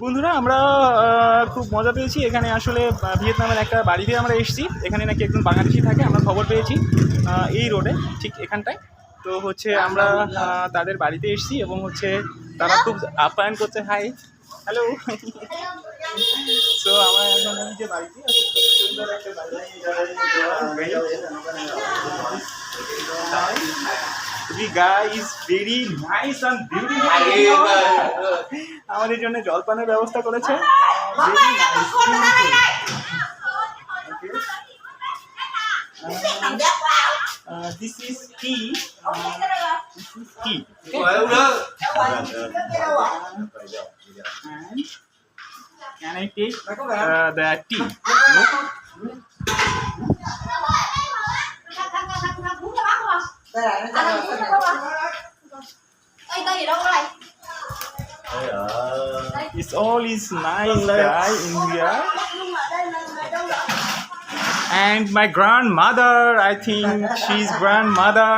বন্ধুরা আমরা খুব মজা পেয়েছি এখানে। আসলে ভিয়েতনামের একটা বাড়িতে আমরা এসেছি, এখানে নাকি একজন বাংলাদেশি থাকে, আমরা খবর পেয়েছি এই রোডে ঠিক এখানটায়। তো হচ্ছে আমরা তাদের বাড়িতে এসেছি এবং হচ্ছে তারা খুব আপ্যায়ন করছে। Hi, hello. তো আমরা এখন যে বাড়িতে আছি, খুব সুন্দর একটা বাড়ি। The guy is very nice and beautiful. আমাদের জন্য জলপানের ব্যবস্থা করেছে। Very nice, beautiful. Okay. This is tea. This is tea. And can I take the tea? It's all is nice guy in here. And my grandmother, I think she's grandmother.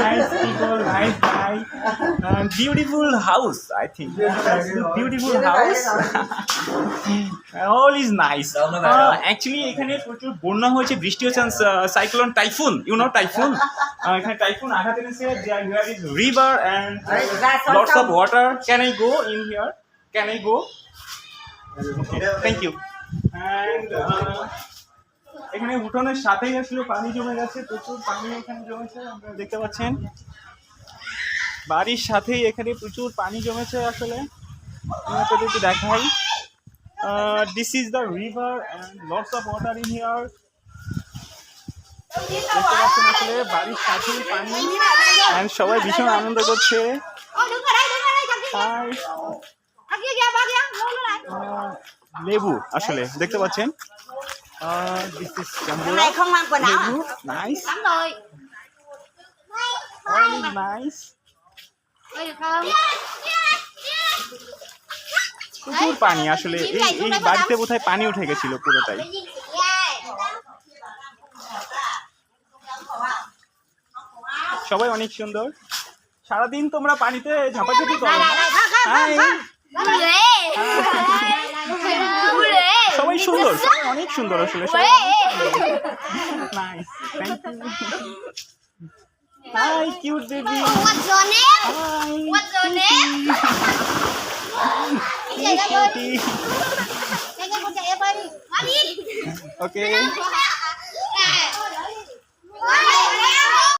Nice people, nice guy. Beautiful house, I think. Beautiful house. All is nice. Actually, এখানে প্রচুর বন্যা হয়েছে, বৃষ্টি হচ্ছে, cyclone typhoon, you know typhoon. এখানে typhoon আঘাত এনেছে। Here is river and lots of water. Can I go in here? Can I go? Okay, thank you. And এখানে উঠোনের সাথেই আসলে পানি জমে গেছে, প্রচুর পানি এখানে জমেছে, আপনারা দেখতে পাচ্ছেন। বাড়ির সাথেই এখানে প্রচুর পানি জমেছে। আসলে আপনাদের একটু দেখাই। This is the river and lots of water in here. দেখতে পাচ্ছেন আসলে বাড়ির সাথেই পানি, অ্যান্ড সবাই ভীষণ আনন্দ করছে। লেবু আসলে দেখতে পাচ্ছেন। This is Jambura. Này không mang quần áo à? Nice. Lắm rồi. Very nice. Ơi được không? প্রচুর পানি আসলে এই বাড়িতে বোধহয় পানি উঠে গেছিল পুরোটাই। সবাই অনেক সুন্দর। সারাদিন তোমরা পানিতে ঝাপাঝাপি করো। সবাই সুন্দর, সবাই অনেক সুন্দর আসলে। Nice, thank you. Hi cute baby. What's your name? Hi. What's your name? Đây con chạy em ơi. Mami. Okay.